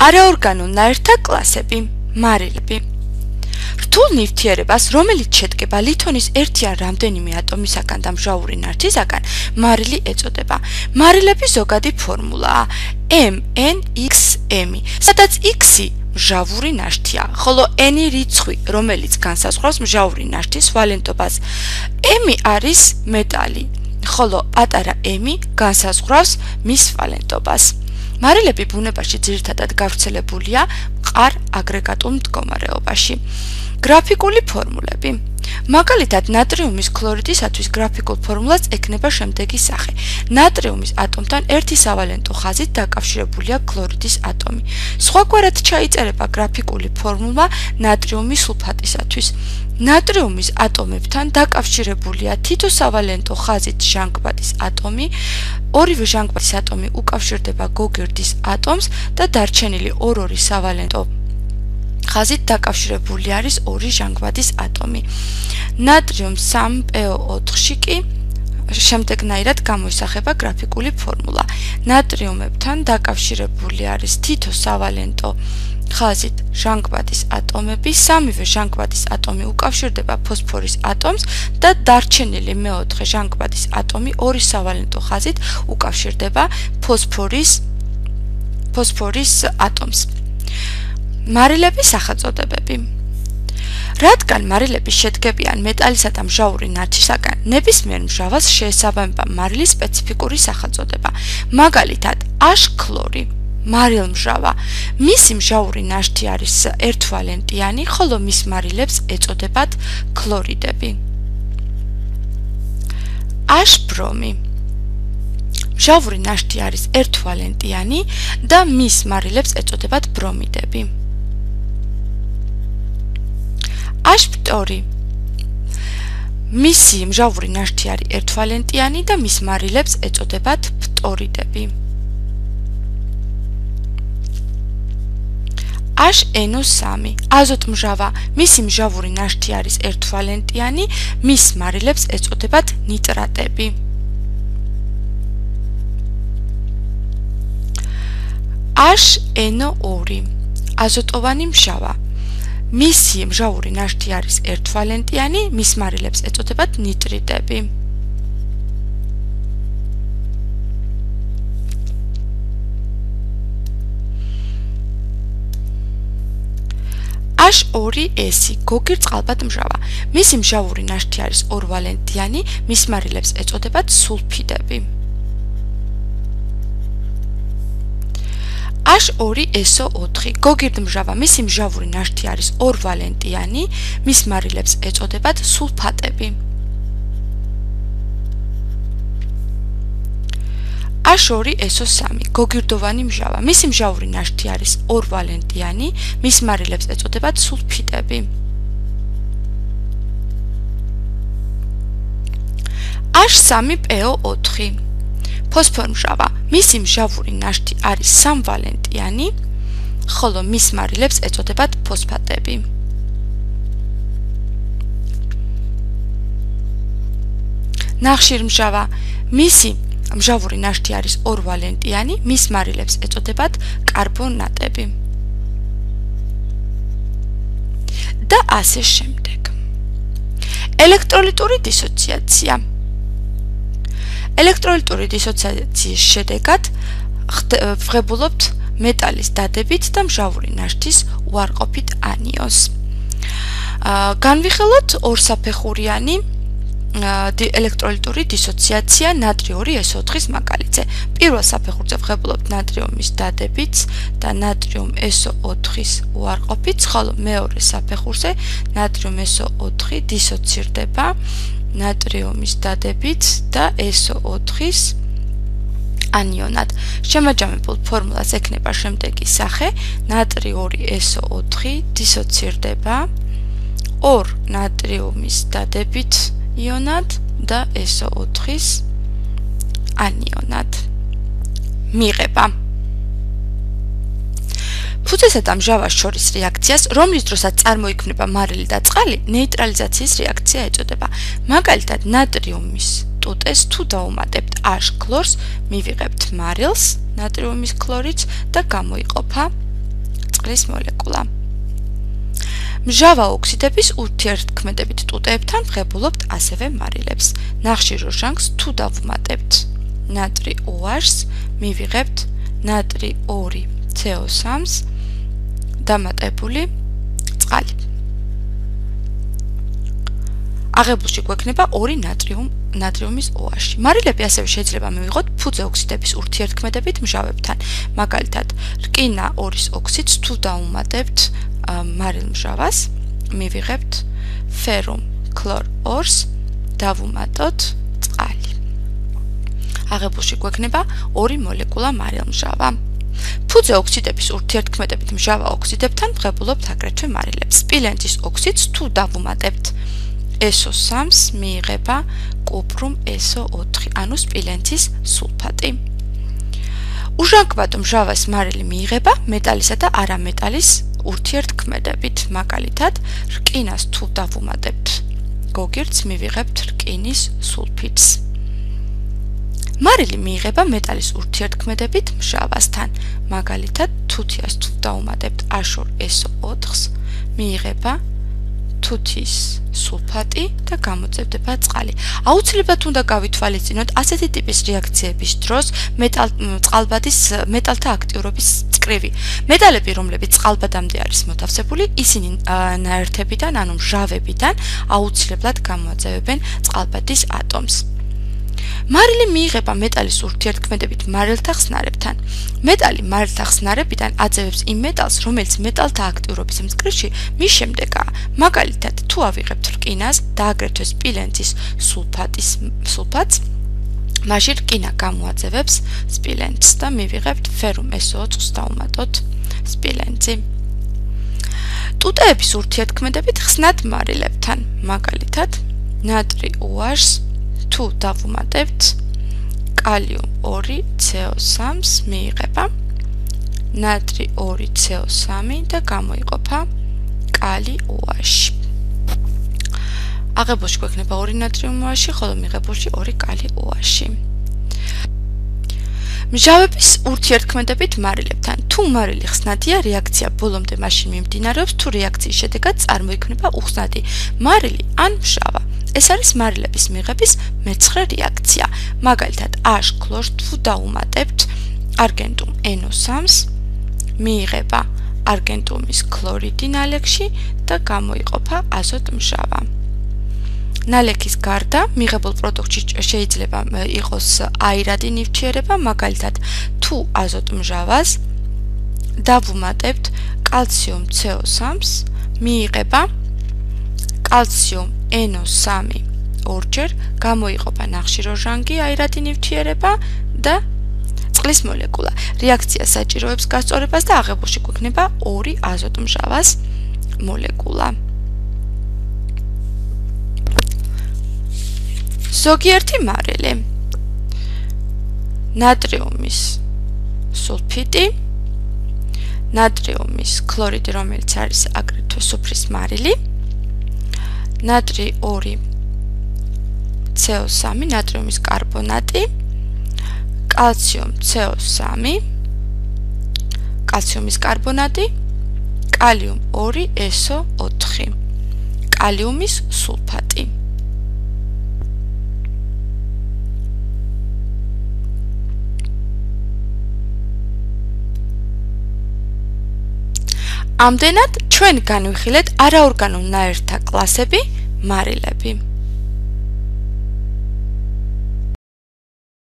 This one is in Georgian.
არაორგანულ ნაერთთა კლასები, მარილები. რთულ ნივთიერებას, რომელიც შედგება ლითონის ერთი ან რამდენიმე ატომისაგან და მჟავური ნივთისაგან, მარილი ეწოდება. მარილების ზოგადი ფორმულაა MnXm, სადაც X-ი მჟავური ნაშთია, ხოლო N-ი რიცხვი, რომელიც განსაზღვრავს მჟავური ნაშთის ვალენტობას. M-ი არის მეტალი, ხოლო პატარა M-ი განსაზღვრავს მის ვალენტობას. მარილები ბუნებაში ძირითადად გავრცელებულია მყარ აგრეგატულ მდგომარეობაში. გრაფიკული ფორმულები. მაგალითად, ნატრიუმის ქლორიდისათვის გრაფიკულ ფორმულას ექნება შემდეგი სახე. ნატრიუმის ატომთან ერთი სავალენტო ხაზით დაკავშირებულია ქლორიდის ატომი. სხვაგვარად ჩაიწერება გრაფიკული ფორმულა ნატრიუმის სულფატისათვის. ნატრიუმის ატომებთან დაკავშირებულია თითო სავალენტო ხაზით ჟანგბადის ატომი, ორივე ჟანგბადის ატომი უკავშირდება გოგირდის ატომს და დარჩენილი ორ-ორი სავალენტო ხაზით დაკავშირებული არის ორი ჟანგბადის ატომი. ნატრიუმ 3PO4-ში კი შემდეგნაირად გამოისახება გრაფიკული ფორმულა. ნატრიუმებთან დაკავშირებული არის თითო სავალენტო ხაზით ჟანგბადის ატომები, სამივე ჟანგბადის ატომი უკავშირდება ფოსფორის ატომს და დარჩენილი მეოთხე ჟანგბადის ატომი ორი სავალენტო ხაზით უკავშირდება ფოსფორის ატომს. მარილების სახელწოდებები. რადგან მარილები შედგებიან მეტალისა და მჟავური ნივთისაგან, ნებისმიერ მჟავას შეესაბამება მარილის სპეციფიკური სახელწოდება. მაგალითად, აშ-ქლორი, მარილმჟავა. მისი მჟავური ნაშთი არის ერთვალენტიანი, ხოლო მის მარილებს ეწოდებათ ქლორიდები. აშ-ბრომი. მჟავური ნაშთი არის ერთვალენტიანი და მის მარილებს ეწოდებათ ბრომიდები. აშ-ფტორი. მისი მჟავური ნაშთი არის ერთვალენტიანი და მის მარილებს ეწოდებათ ფტორიდები. აშ-NO3. აზოტმჟავა. მისი მჟავური ნაშთი არის ერთვალენტიანი, მის მარილებს ეწოდებათ ნიტრატები. აშ-NO2. აზოტოვანი მჟავა. მისი მჟავური ნაშთი არის ერთვალენტიანი, მის მარილებს ეწოდებათ ნიტრიტები. აშ-2S. გოგირდწყალბადმჟავა. მისი მჟავური ნაშთი არის ორვალენტიანი, მის მარილებს ეწოდებათ სულფიდები. აშ-2SO4. გოგირდმჟავა. მისი მჟავური ნაშთი არის ორვალენტიანი, მის მარილებს ეწოდებათ სულფატები. აშ-2SO3. გოგირდოვანი მჟავა. მისი მჟავური ნაშთი არის ორვალენტიანი, მის მარილებს ეწოდებათ სულფიდები. აშ-3PO4. ფოსფორმჟავა. მისი მჟავური ნაშთი არის სამვალენტიანი, ხოლო მის მარილებს ეწოდებათ ფოსფატები. ნახშირმჟავა. მისი მჟავური ნაშთი არის ორვალენტიანი, მის მარილებს ეწოდებათ კარბონატები. და ასე შემდეგ. ელექტროლიტური დისოციაცია. ელექტროლიტური დისოციაციის შედეგად ვღებულობთ მეტალის დადებით და მჟავური ნაშთის უარყოფით ანიონს. განვიხილოთ ორსაფეხურიანი ელექტროლიტური დისოციაცია ნატრიუმ-2S4-ის მაგალითზე. პირველ საფეხურზე ვღებულობთ ნატრიუმის დადებით და ნატრიუმ-SO4-ის უარყოფით, ხოლო მეორე საფეხურზე ნატრიუმ-SO4 დისოცირდება ნატრიუმის დადებით და SO4-ის ანიონად. შემაჯამებულ ფორმულას ექნება შემდეგი სახე: ნატრი-2SO4 დისოცირდება 2 ნატრიუმის დადებით იონად და SO4-ის ანიონად. მიღება ფუძესა და მჟავას შორის რეაქციას, რომლის დროსაც წარმოიქმნება მარილი და წყალი, ნეიტრალიზაციის რეაქცია ეწოდება. მაგალითად, ნატრიუმის ტუტეს თუ დაუმატებთ აშ-ქლორს, მივიღებთ მარილს, ნატრიუმის ქლორით და გამოიყოფა წყლის მოლეკულა. მჟავა ოქსიდების ურთიერთქმედებით ტუტეებთან ვღებულობთ ასევე მარილებს. ნახშირ როჟანგს თუ დავუმატებთ ნატრი OH-ს, მივიღებთ ნატრი 2 CO3-ს დამატებული წყალი. აღებულში გვექნება 2 ნატრიუმის OH. მარილები ასევე შეიძლება მივიღოთ ფუძე ოქსიდების ურთიერთქმედებით მჟავებთან. მაგალითად, რკინა ორის ოქსიდს თუ დავუმატებთ მარილ მჟავას, მივიღებთ ფერუმ ქლორ 2-ს დავუმატოთ წყალი. აღებულში გვექნება 2 მოლეკულა მარილ მჟავა. ფუძე ოქსიდების ურთიერთქმედებით მჟავა ოქსიდებთან ვღებულობთ აგრეთვე მარილებს. სპილენძის ოქსიდს თუ დავუმატებთ SO3-ს, მიიღება კუპრუმ SO4, ანუ სპილენძის სულფატი. უჟანგბადო მჟავას მარილი მიიღება მეტალისა და არამეტალის ურთიერთქმედებით. მაგალითად, რკინას თუ დავუმატებთ გოგირდს, მივიღებთ რკინის სულფიდს. მარილი მიიღება მეტალის ურთიერთქმედებით მჟავასთან. მაგალითად, თუთიას თუ დავუმატებთ აშორ SO4-ს, მიიღება თუთის სულფატი და გამოწევდება წყალი. აუცილებლად უნდა გავითვალისწინოთ ასეთი ტიპის რეაქციების დროს მეტალთა აქტიურობის წკრივი. მეტალები, რომლებიც წყალბადამდე არის მოთავსებული, ისინი ნაერთებიდან, ანუ მჟავებიდან აუცილებლად გამოაწევებენ წყალბადის ატომს. მარილი მიიღება მეტალის ურთიერთქმედებით მარილთა ხსნარებთან. მეტალი მარილთა ხსნარებიდან აძევებს იმ მეტალს, რომელიც მეტალთა აქტიურობის მწკრივში მის შემდეგაა. მაგალითად, თუ ავიღებთ რკინას და აგრეთვე სპილენძის სულფატს, მაშინ რკინა გამოაძევებს სპილენძს და მივიღებთ ფერუმ SO4-ს დავუმატოთ სპილენძი. ტუტეების ურთიერთქმედებით ხსნად მარილებთან. მაგალითად, ნატრი OH-ს თუ დავუმატებთ კალიუმ 2 CO3-ს, მიიღება ნატრი 2 CO3 და გამოიყოფა კალი OH. აღებულში გვექნება 2 ნატრიუმ OH, ხოლო მიღებულში 2 კალი OH. მჟავების ურთიერთქმედებით მარილებთან. თუ მარილი ხსნადია, რეაქცია ბოლომდე მაშინ მიმდინარეობს, თუ რეაქციის შედეგად წარმოიქმნება უხსნადი მარილი ან მჟავა. ეს არის მარილების მიღების მეცხრე რეაქცია. მაგალითად, H ქლორს თუ დავუმატებთ არგენტუმ NO3-ს, მიიღება არგენტუმის ქლორიდი ნალექში და გამოიყოფა აზოტ მჟავა. ნალექის გარდა მიღებულ პროდუქტში შეიძლება იყოს აირადი ნივთიერება, მაგალითად, თუ აზოტ მჟავას დავუმატებთ კალციუმ CO3-ს, მიიღება კალციუმ NO3 ორჯერ, გამოიყოფა ნახშირორჟანგი აირადი ნივთიერება და წყლის მოლეკულა. რეაქცია საჭიროებს გასწორებას და აღებულში გვექნება 2 აზოტ მჟავას მოლეკულა. ზოგიერთი მარილი ნატრიუმის სულფიდი, ნატრიუმის ქლორიდი, რომელიც არის აგრეთვე სუფრის მარილი, ნატრი 2 CO3, ნატრიუმის კარბონატი, კალციუმ CO3, კალციუმის კარბონატი, კალიუმ 2 SO4, კალიუმის სულფატი. ამდენად ჩვენ განვიხილეთ არაორგანულ ნაერთთა კლასები მარილები.